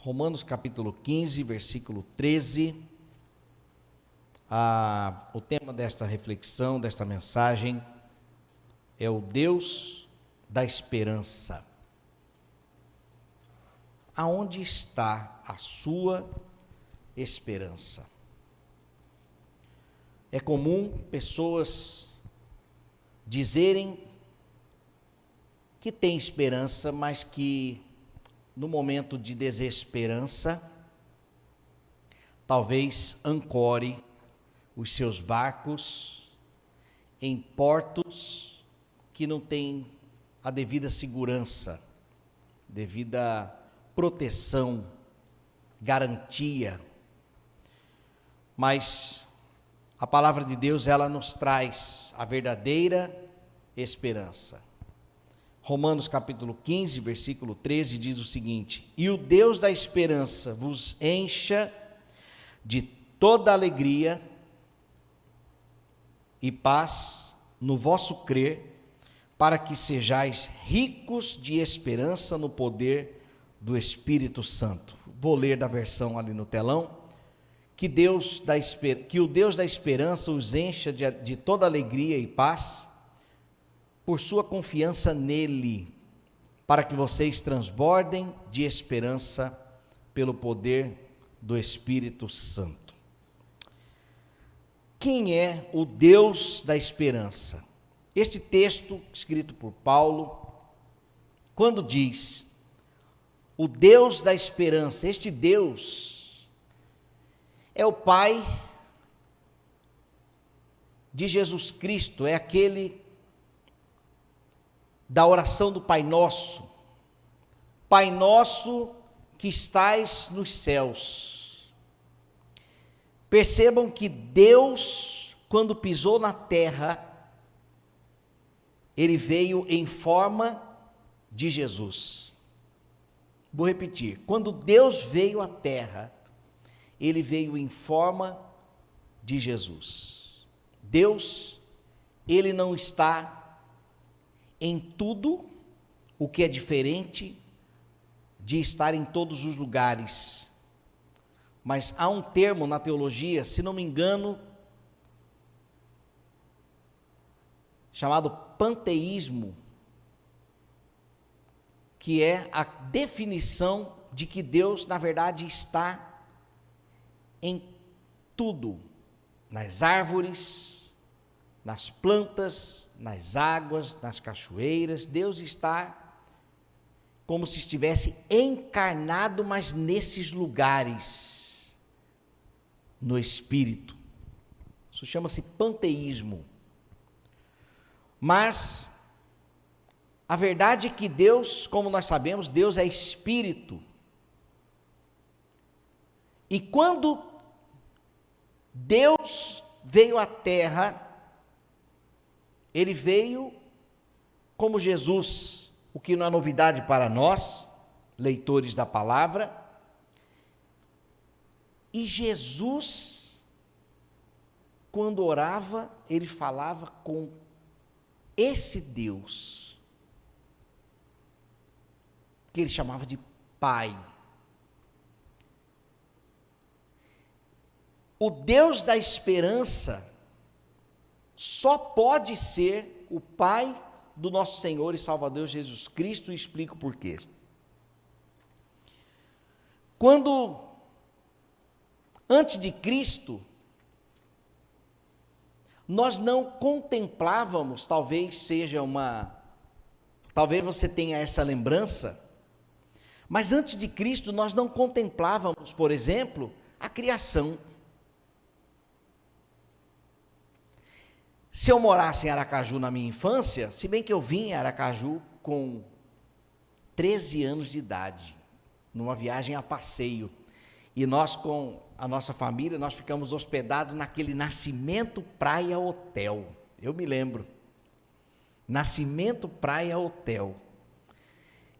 Romanos capítulo 15, versículo 13. O tema desta reflexão, desta mensagem, é o Deus da esperança. Aonde está a sua esperança? É comum pessoas dizerem que têm esperança, mas que no momento de desesperança, talvez ancore os seus barcos em portos que não têm a devida segurança, devida proteção, garantia. Mas a palavra de Deus, ela nos traz a verdadeira esperança. Romanos capítulo 15, versículo 13 diz o seguinte: e o Deus da esperança vos encha de toda alegria e paz no vosso crer, para que sejais ricos de esperança no poder do Espírito Santo. Vou ler da versão ali no telão. Que o Deus da esperança os encha de toda alegria e paz por sua confiança nele, para que vocês transbordem de esperança pelo poder do Espírito Santo. Quem é o Deus da esperança? Este texto, escrito por Paulo, quando diz o Deus da esperança, este Deus é o Pai de Jesus Cristo, é aquele da oração do Pai Nosso. Pai Nosso que estais nos céus. Percebam que Deus, quando pisou na terra, ele veio em forma de Jesus. Vou repetir, quando Deus veio à terra, ele veio em forma de Jesus. Deus, ele não está em tudo o que é diferente de estar em todos os lugares. Mas há um termo na teologia, se não me engano, chamado panteísmo, que é a definição de que Deus, na verdade, está em tudo, nas árvores, nas plantas, nas águas, nas cachoeiras. Deus está como se estivesse encarnado, mas nesses lugares, no Espírito. Isso chama-se panteísmo. Mas a verdade é que Deus, como nós sabemos, Deus é Espírito. E quando Deus veio à terra, ele veio como Jesus, o que não é novidade para nós, leitores da palavra. E Jesus, quando orava, ele falava com esse Deus, que ele chamava de Pai. O Deus da esperança só pode ser o Pai do nosso Senhor e Salvador Jesus Cristo, e explico por quê. Quando, antes de Cristo, nós não contemplávamos, talvez você tenha essa lembrança, mas antes de Cristo nós não contemplávamos, por exemplo, a criação. Se eu morasse em Aracaju na minha infância, se bem que eu vim em Aracaju com 13 anos de idade, numa viagem a passeio, e nós com a nossa família, nós ficamos hospedados naquele Nascimento Praia Hotel, eu me lembro, Nascimento Praia Hotel.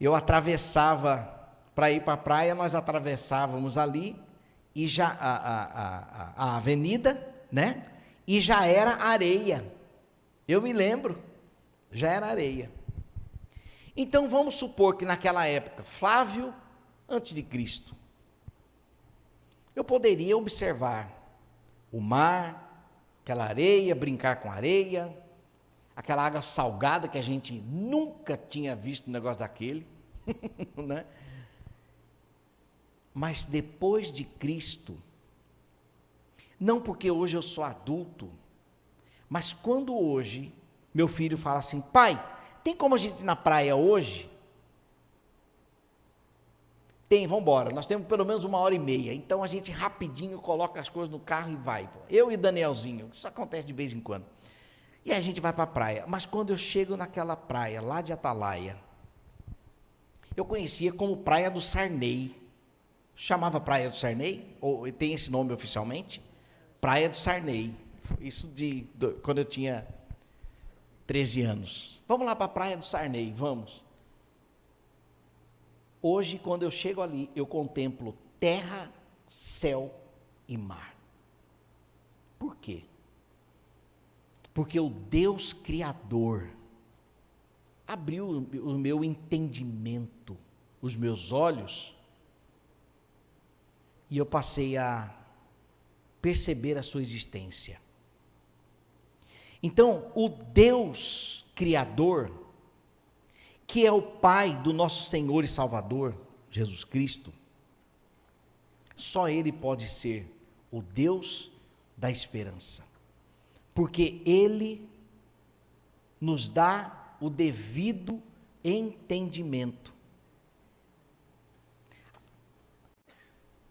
Eu atravessava, para ir para a praia, nós atravessávamos ali, e já a avenida, né? E já era areia, eu me lembro, já era areia. Então vamos supor que naquela época, Flávio, antes de Cristo, Eu poderia observar o mar, aquela areia, brincar com areia, aquela água salgada que a gente nunca tinha visto um negócio daquele, né? Mas depois de Cristo, não porque hoje eu sou adulto, mas quando hoje meu filho fala assim: pai, tem como a gente ir na praia hoje? Tem, vamos embora, nós temos pelo menos 1h30, então a gente rapidinho coloca as coisas no carro e vai. Eu e Danielzinho, isso acontece de vez em quando. E a gente vai para a praia, mas quando eu chego naquela praia, lá de Atalaia, eu conhecia como Praia do Sarney. Chamava Praia do Sarney, ou tem esse nome oficialmente? Praia do Sarney. Isso quando eu tinha 13 anos. Vamos lá para a Praia do Sarney, vamos. Hoje, quando eu chego ali, eu contemplo terra, céu e mar. Por quê? Porque o Deus Criador abriu o meu entendimento, os meus olhos, e eu passei a perceber a sua existência. Então, o Deus Criador, que é o Pai do nosso Senhor e Salvador, Jesus Cristo, só Ele pode ser o Deus da esperança, porque Ele nos dá o devido entendimento,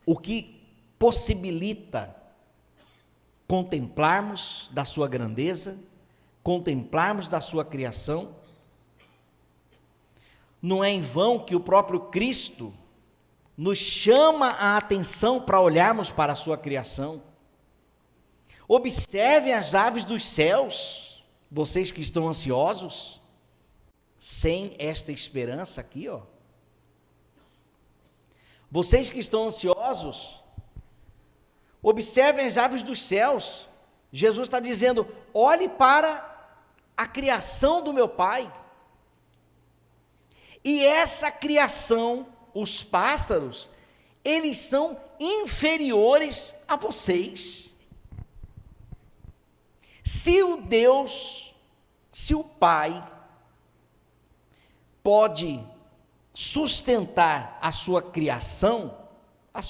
o que possibilita contemplarmos da sua grandeza, contemplarmos da sua criação. Não é em vão que o próprio Cristo nos chama a atenção para olharmos para a sua criação. Observem as aves dos céus, vocês que estão ansiosos, sem esta esperança aqui, ó. Vocês que estão ansiosos, observem as aves dos céus. Jesus está dizendo: olhe para a criação do meu Pai. E essa criação, os pássaros, eles são inferiores a vocês. Se o Pai pode sustentar a sua criação, as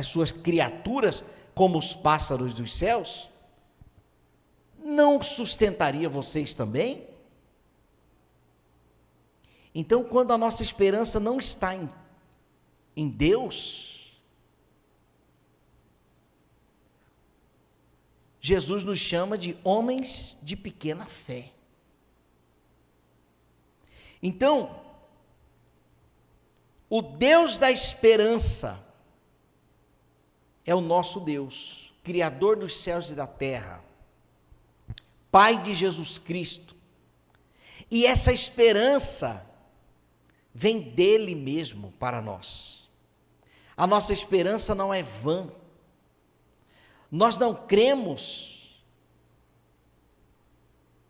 suas criaturas, como os pássaros dos céus, não sustentaria vocês também? Então, quando a nossa esperança não está em Deus, Jesus nos chama de homens de pequena fé. Então, o Deus da esperança é o nosso Deus, Criador dos céus e da terra, Pai de Jesus Cristo. E essa esperança vem dele mesmo para nós. A nossa esperança não é vã. Nós não cremos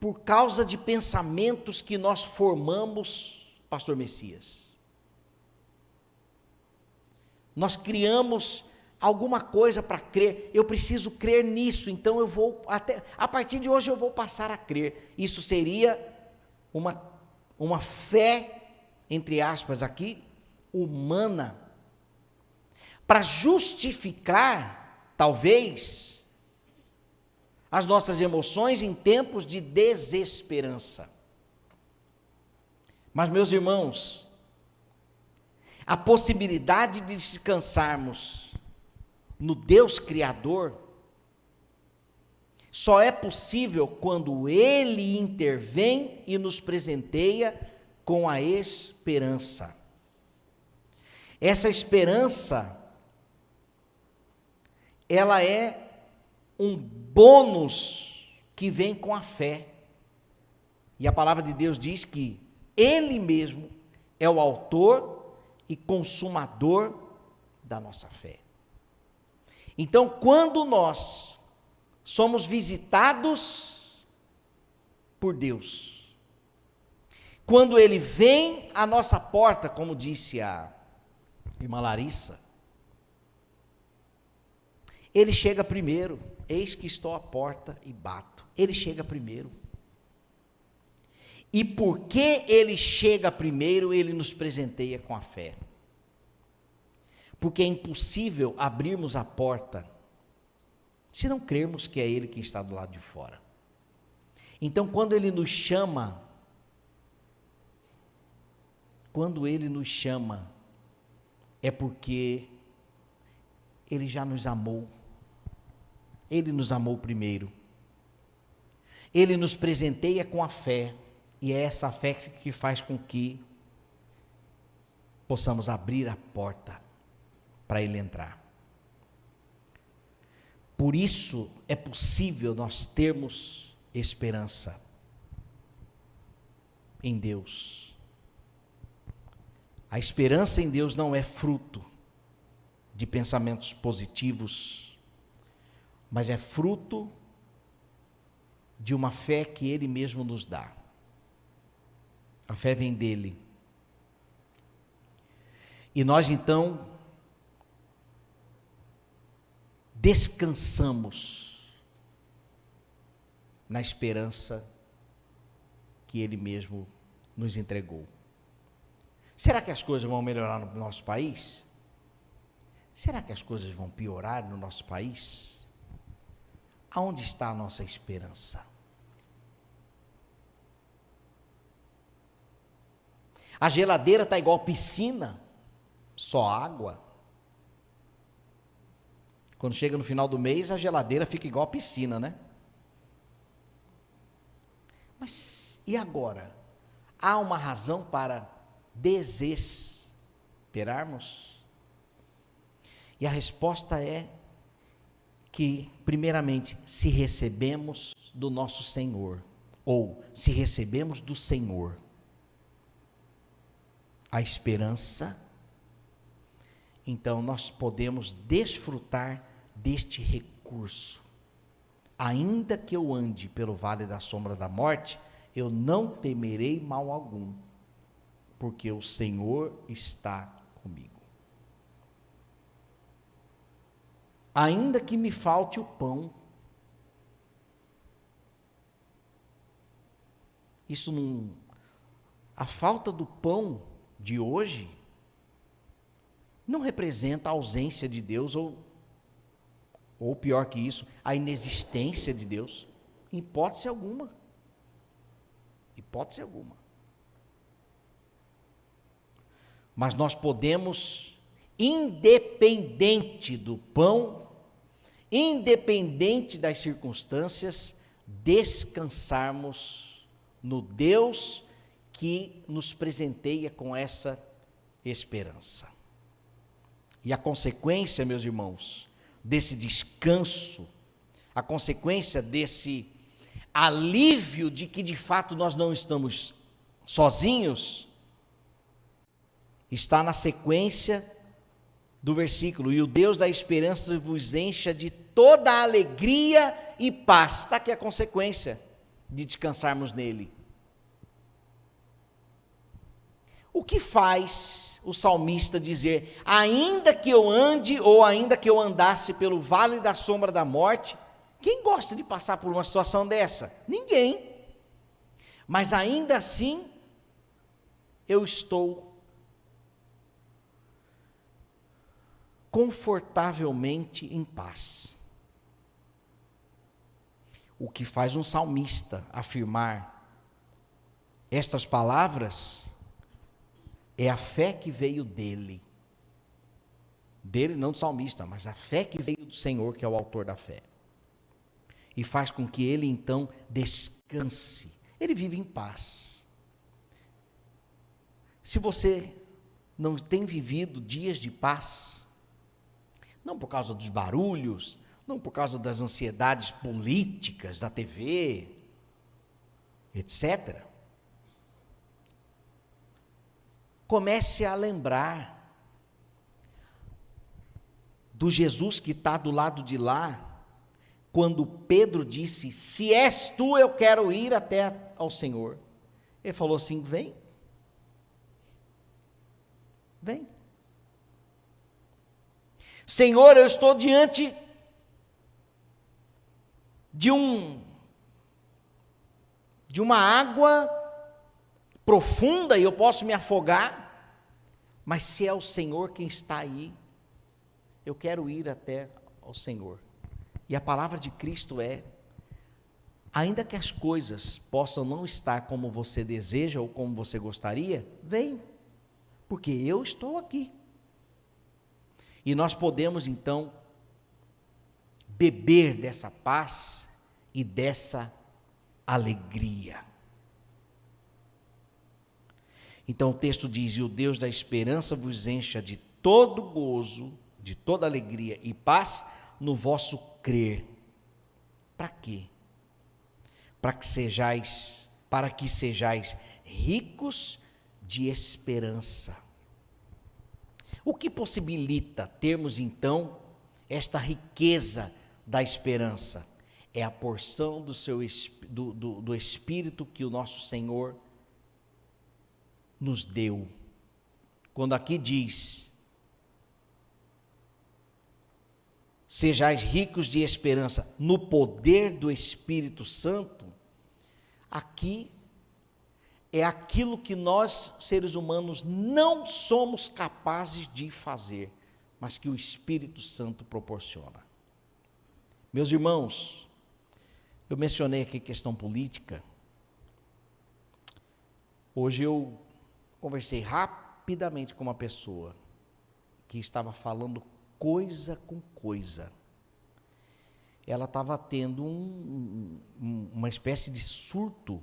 por causa de pensamentos que nós formamos, pastor Messias. Nós criamos alguma coisa para crer. Eu preciso crer nisso, então eu vou, a partir de hoje eu vou passar a crer. Isso seria uma fé, entre aspas aqui, humana, para justificar, talvez, as nossas emoções em tempos de desesperança. Mas, meus irmãos, a possibilidade de descansarmos no Deus Criador só é possível quando Ele intervém e nos presenteia com a esperança. Essa esperança, ela é um bônus que vem com a fé. E a palavra de Deus diz que Ele mesmo é o autor e consumador da nossa fé. Então, quando nós somos visitados por Deus, quando Ele vem à nossa porta, como disse a irmã Larissa, Ele chega primeiro. Eis que estou à porta e bato. Ele chega primeiro. E porque ele chega primeiro, ele nos presenteia com a fé. Porque é impossível abrirmos a porta se não crermos que é ele quem está do lado de fora. Então, quando ele nos chama, é porque ele já nos amou. Ele nos amou primeiro. Ele nos presenteia com a fé. E é essa fé que faz com que possamos abrir a porta para ele entrar. Por isso é possível nós termos esperança em Deus. A esperança em Deus não é fruto de pensamentos positivos, mas é fruto de uma fé que Ele mesmo nos dá. A fé vem dEle. E nós então descansamos na esperança que Ele mesmo nos entregou. Será que as coisas vão melhorar no nosso país? Será que as coisas vão piorar no nosso país? Aonde está a nossa esperança? A geladeira está igual piscina, só água. Quando chega no final do mês, a geladeira fica igual piscina, né? Mas e agora? Há uma razão para desesperarmos? E a resposta é que, primeiramente, se recebemos do nosso Senhor, ou se recebemos do Senhor a esperança, então nós podemos desfrutar deste recurso. Ainda que eu ande pelo vale da sombra da morte, eu não temerei mal algum, porque o Senhor está comigo. Ainda que me falte o pão, a falta do pão de hoje não representa a ausência de Deus, ou pior que isso, a inexistência de Deus, em hipótese alguma. Hipótese alguma. Mas nós podemos, independente do pão, independente das circunstâncias, descansarmos no Deus que nos presenteia com essa esperança. E a consequência, meus irmãos, desse descanso, a consequência desse alívio de que de fato nós não estamos sozinhos, está na sequência do versículo: e o Deus da esperança vos encha de toda a alegria e paz. Está aqui a consequência de descansarmos nele. O que faz o salmista dizer: ainda que eu ande, ou ainda que eu andasse pelo vale da sombra da morte? Quem gosta de passar por uma situação dessa? Ninguém. Mas ainda assim, eu estou confortavelmente em paz. O que faz um salmista afirmar estas palavras é a fé que veio dele. Dele, não do salmista, mas a fé que veio do Senhor, que é o autor da fé. E faz com que ele então descanse. Ele vive em paz. Se você não tem vivido dias de paz, não por causa dos barulhos, não por causa das ansiedades políticas da TV, etc., comece a lembrar do Jesus que está do lado de lá, quando Pedro disse: se és tu, eu quero ir até ao Senhor. Ele falou assim: vem, vem. Senhor, eu estou diante de uma água profunda e eu posso me afogar, mas se é o Senhor quem está aí, eu quero ir até ao Senhor. E a palavra de Cristo é: ainda que as coisas possam não estar como você deseja ou como você gostaria, vem, porque eu estou aqui. E nós podemos então beber dessa paz e dessa alegria. Então o texto diz: e o Deus da esperança vos encha de todo gozo, de toda alegria e paz no vosso crer. Para quê? Para que sejais ricos de esperança. O que possibilita termos então esta riqueza da esperança? É a porção do Espírito que o nosso Senhor nos deu. Quando aqui diz: sejais ricos de esperança no poder do Espírito Santo, aqui é aquilo que nós, seres humanos, não somos capazes de fazer, mas que o Espírito Santo proporciona. Meus irmãos, eu mencionei aqui questão política. Hoje eu conversei rapidamente com uma pessoa que estava falando coisa com coisa. Ela estava tendo uma espécie de surto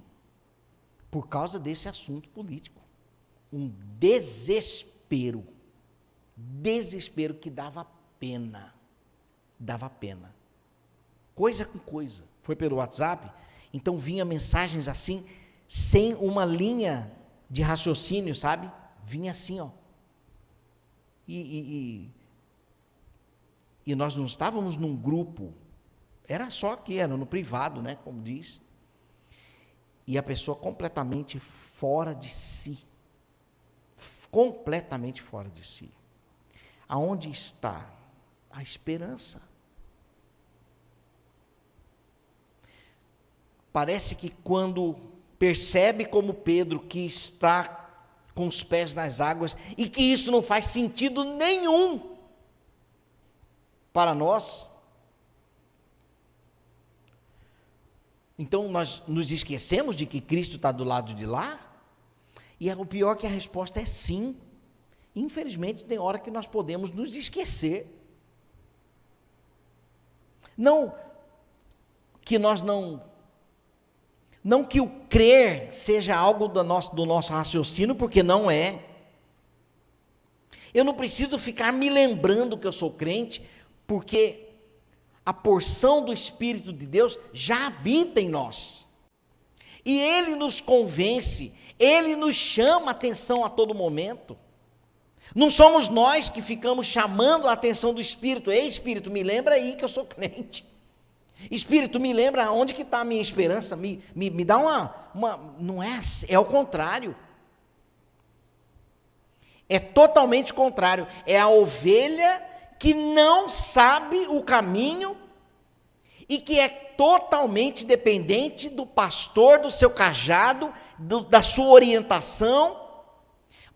por causa desse assunto político. Um desespero que dava pena. Coisa com coisa. Foi pelo WhatsApp, então vinha mensagens assim, sem uma linha de raciocínio, sabe? Vinha assim, ó. E nós não estávamos num grupo, era no privado, né, como diz. E a pessoa completamente fora de si. Completamente fora de si. Aonde está a esperança? Parece que quando percebe como Pedro que está com os pés nas águas e que isso não faz sentido nenhum para nós, então nós nos esquecemos de que Cristo está do lado de lá, e o pior é que a resposta é sim. Infelizmente tem hora que nós podemos nos esquecer. Não que o crer seja algo do nosso raciocínio, porque não é. Eu não preciso ficar me lembrando que eu sou crente, porque a porção do Espírito de Deus já habita em nós. E Ele nos convence, Ele nos chama a atenção a todo momento. Não somos nós que ficamos chamando a atenção do Espírito. Ei, Espírito, me lembra aí que eu sou crente. Espírito, me lembra onde que está a minha esperança. Me dá uma... Não é assim, é o contrário. É totalmente contrário. É a ovelha que não sabe o caminho e que é totalmente dependente do pastor, do seu cajado, da sua orientação,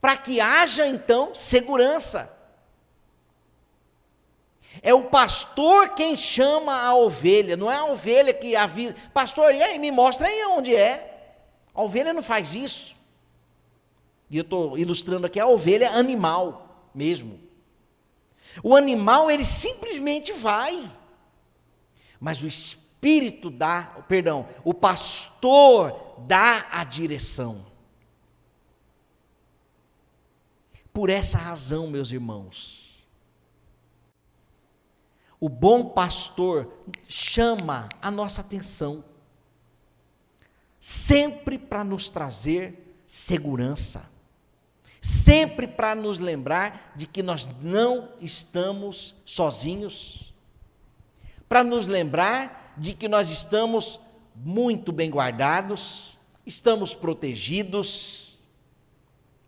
para que haja então segurança. É o pastor quem chama a ovelha, não é a ovelha que avisa. Pastor, e aí, me mostra aí onde é. A ovelha não faz isso. E eu estou ilustrando aqui a ovelha animal mesmo. O animal, ele simplesmente vai. Mas o pastor dá a direção. Por essa razão, meus irmãos, o bom pastor chama a nossa atenção, sempre para nos trazer segurança, sempre para nos lembrar de que nós não estamos sozinhos, para nos lembrar de que nós estamos muito bem guardados, estamos protegidos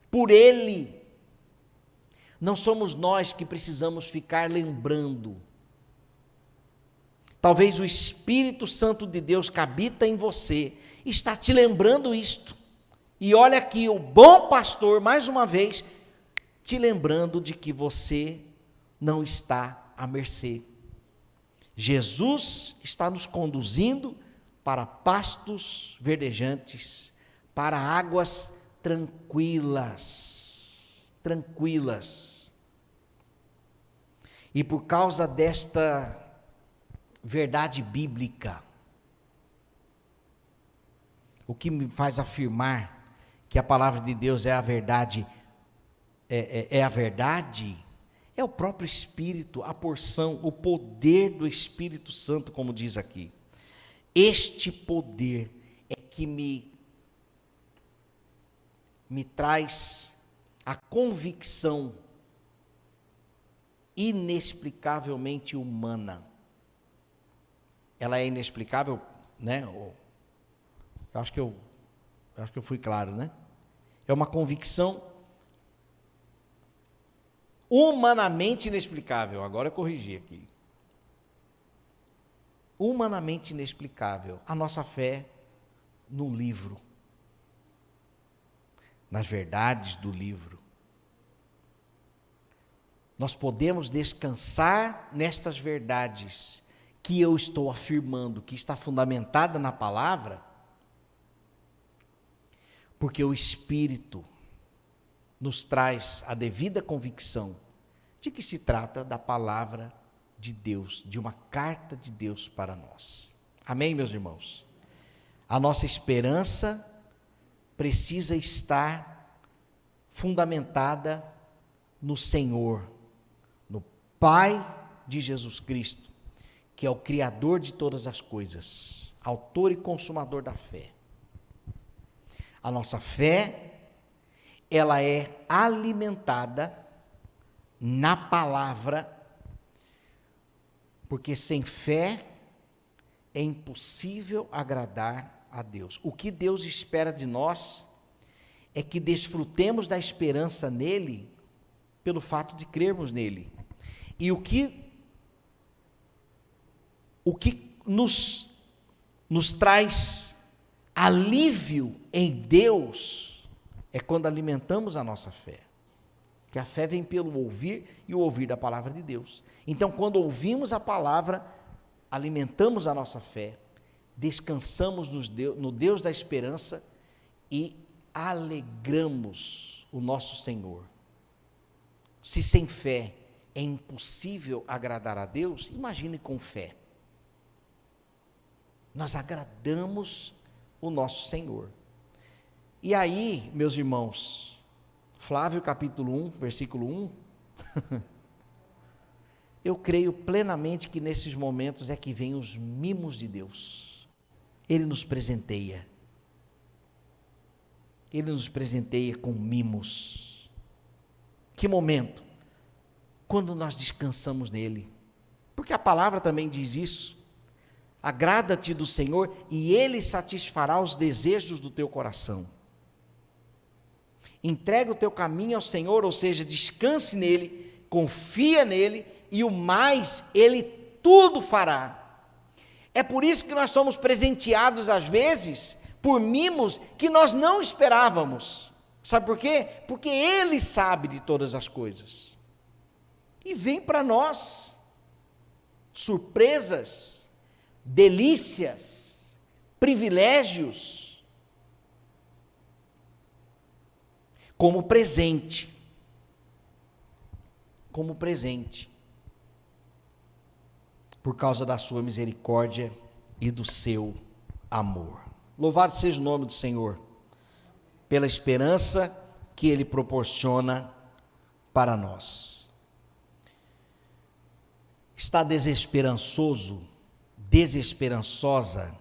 por Ele. Não somos nós que precisamos ficar lembrando Talvez o Espírito Santo de Deus que habita em você está te lembrando isto. E olha aqui, o bom pastor, mais uma vez, te lembrando de que você não está à mercê. Jesus está nos conduzindo para pastos verdejantes, para águas tranquilas, tranquilas. E por causa desta verdade bíblica, o que me faz afirmar que a palavra de Deus é a verdade, é a verdade, é o próprio Espírito, a porção, o poder do Espírito Santo, como diz aqui. Este poder é que me traz a convicção inexplicavelmente humana. Ela é inexplicável, né? Eu acho que eu fui claro, né? É uma convicção humanamente inexplicável. Agora eu corrigi aqui. Humanamente inexplicável. A nossa fé no livro, nas verdades do livro. Nós podemos descansar nestas verdades que eu estou afirmando, que está fundamentada na palavra, porque o Espírito nos traz a devida convicção de que se trata da palavra de Deus, de uma carta de Deus para nós. Amém, meus irmãos? A nossa esperança precisa estar fundamentada no Senhor, no Pai de Jesus Cristo, que é o Criador de todas as coisas, autor e consumador da fé. A nossa fé, ela é alimentada na palavra, porque sem fé é impossível agradar a Deus. O que Deus espera de nós é que desfrutemos da esperança nele, pelo fato de crermos nele. E o que nos traz alívio em Deus é quando alimentamos a nossa fé. Que a fé vem pelo ouvir e o ouvir da palavra de Deus. Então, quando ouvimos a palavra, alimentamos a nossa fé, descansamos no Deus da esperança e alegramos o nosso Senhor. Se sem fé é impossível agradar a Deus, imagine com fé. Nós agradamos o nosso Senhor. E aí, meus irmãos, Flávio capítulo 1, versículo 1, eu creio plenamente que nesses momentos é que vem os mimos de Deus. Ele nos presenteia. Ele nos presenteia com mimos. Que momento? Quando nós descansamos nele. Porque a palavra também diz isso. Agrada-te do Senhor e Ele satisfará os desejos do teu coração. Entrega o teu caminho ao Senhor, ou seja, descanse nele, confia nele e o mais Ele tudo fará. É por isso que nós somos presenteados às vezes por mimos que nós não esperávamos. Sabe por quê? Porque Ele sabe de todas as coisas. E vem para nós surpresas, delícias, privilégios, como presente, por causa da sua misericórdia e do seu amor. Louvado seja o nome do Senhor, pela esperança que Ele proporciona para nós. Está desesperançoso, desesperançosa,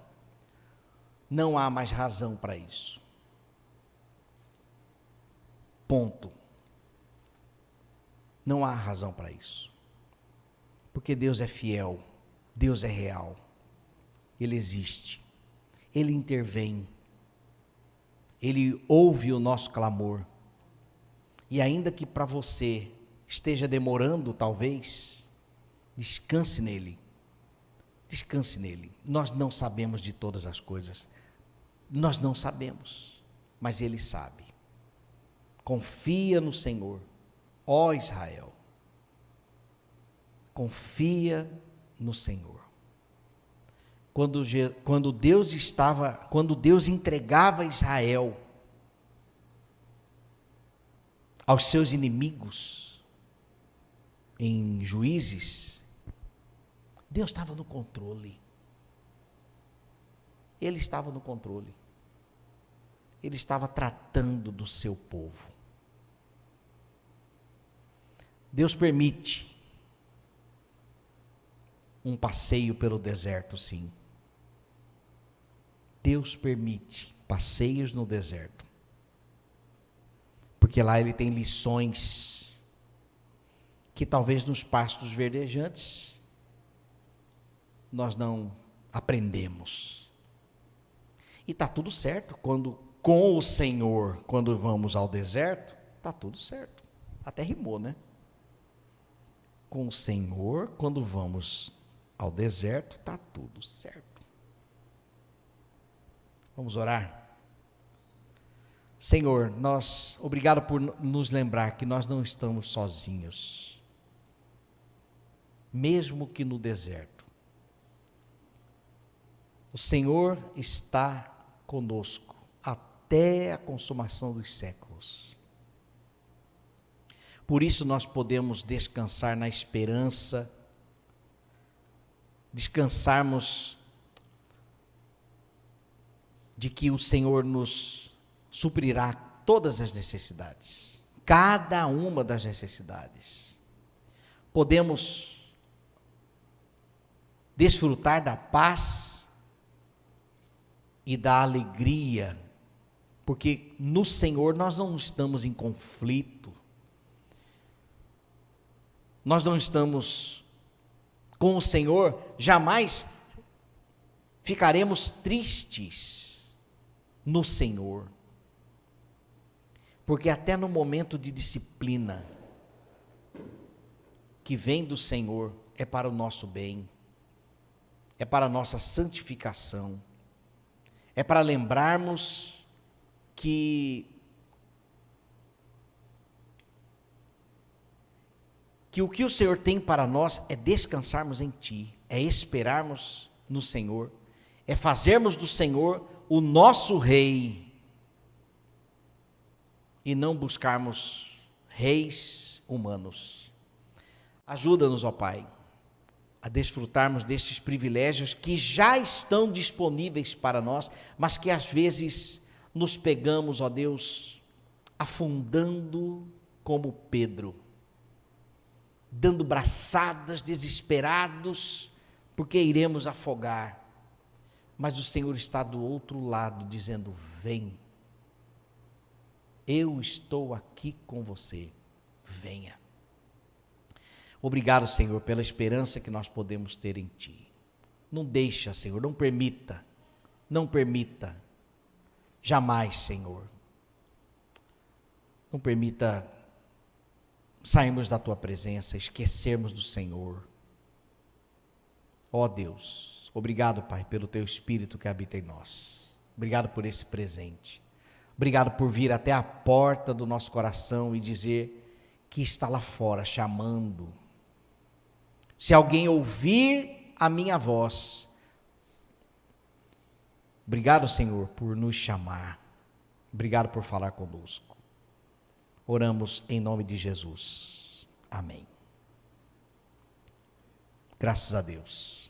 não há mais razão para isso. Ponto. Não há razão para isso. Porque Deus é fiel, Deus é real, Ele existe, Ele intervém, Ele ouve o nosso clamor. E ainda que para você esteja demorando, talvez, descanse nele. Descanse nele. Nós não sabemos de todas as coisas. Nós não sabemos, mas ele sabe. Confia no Senhor, ó Israel. Confia no Senhor. Quando Deus entregava Israel aos seus inimigos em Juízes, Deus estava no controle. Ele estava no controle. Ele estava tratando do seu povo. Deus permite um passeio pelo deserto, sim. Deus permite passeios no deserto, porque lá ele tem lições que talvez nos pastos verdejantes nós não aprendemos. E está tudo certo, com o Senhor, quando vamos ao deserto, está tudo certo. Até rimou, né? Com o Senhor, quando vamos ao deserto, está tudo certo. Vamos orar? Senhor, obrigado por nos lembrar que nós não estamos sozinhos, mesmo que no deserto. O Senhor está conosco até a consumação dos séculos. Por isso nós podemos descansar na esperança, descansarmos de que o Senhor nos suprirá todas as necessidades, cada uma das necessidades. Podemos desfrutar da paz e da alegria, porque no Senhor nós não estamos em conflito, nós não estamos com o Senhor, jamais ficaremos tristes no Senhor, porque até no momento de disciplina que vem do Senhor é para o nosso bem, é para a nossa santificação, é para lembrarmos que o que o Senhor tem para nós é descansarmos em Ti, é esperarmos no Senhor, é fazermos do Senhor o nosso Rei e não buscarmos reis humanos. Ajuda-nos, ó Pai, a desfrutarmos destes privilégios que já estão disponíveis para nós, mas que às vezes nos pegamos, ó Deus, afundando como Pedro, dando braçadas, desesperados, porque iremos afogar. Mas o Senhor está do outro lado, dizendo: vem, eu estou aqui com você, venha. Obrigado, Senhor, pela esperança que nós podemos ter em Ti. Não deixa, Senhor, não permita, jamais, Senhor, não permita sairmos da Tua presença, esquecermos do Senhor. Ó Deus, obrigado, Pai, pelo Teu Espírito que habita em nós. Obrigado por esse presente. Obrigado por vir até a porta do nosso coração e dizer que está lá fora chamando. Se alguém ouvir a minha voz, obrigado, Senhor, por nos chamar. Obrigado por falar conosco. Oramos em nome de Jesus. Amém. Graças a Deus.